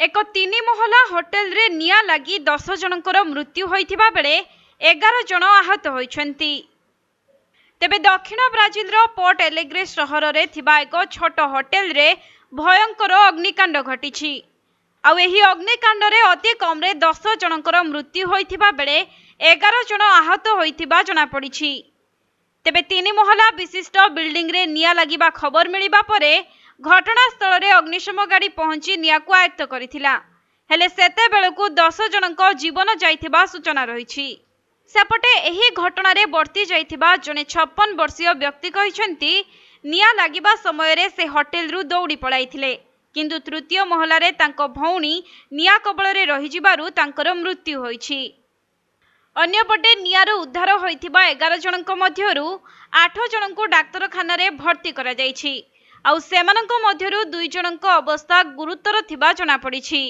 एक 3 महला होटेल रे निया लगी 10 जनकर मृत्यु होइथिबा बेले 11 जन आहत होइछन्ति। तेबे दक्षिण ब्राजिल रो पोर्ट एलेग्रे सहर रे थिबा एक छोट होटेल रे भयंकर अग्निकांड घटिछि। आउ एही अग्निकांड रे अति कम रे 10 जनकर मृत्यु होइथिबा बेले 11 जन आहत होइथिबा जना पड़िछि। तेबे 3 महला विशिष्ट बिल्डिंग रे निया लागिबा खबर मिलिबा परे घटनास्थल रे अग्निशम गाड़ी पहुंची निया को आयत्त करिथिला। हेले सेते बेलकु 10 जनक जीवन जाइथिबा सूचना रहिछि। सेपटे एही घटना रे वर्ती जाइथिबा जने 56 वर्षीय व्यक्ति कहिसंती निया लागिबा समय रे से होटेल रु दौड़ी पळाइथिले, किंतु तृतीय महला रे तांको भौणी निया कबळ रे रहि जिबारु तांकर मृत्यु होइछि। अन्यपटे नियारो उद्धार होइथिबा 11 जनक मध्यरु 8 जनकु डाक्तरखाना रे भर्ती करा जाइछि। आउ सेमानक मध्यरु 2 जनक अवस्था गुरुतर थिबा जना पड़िछि।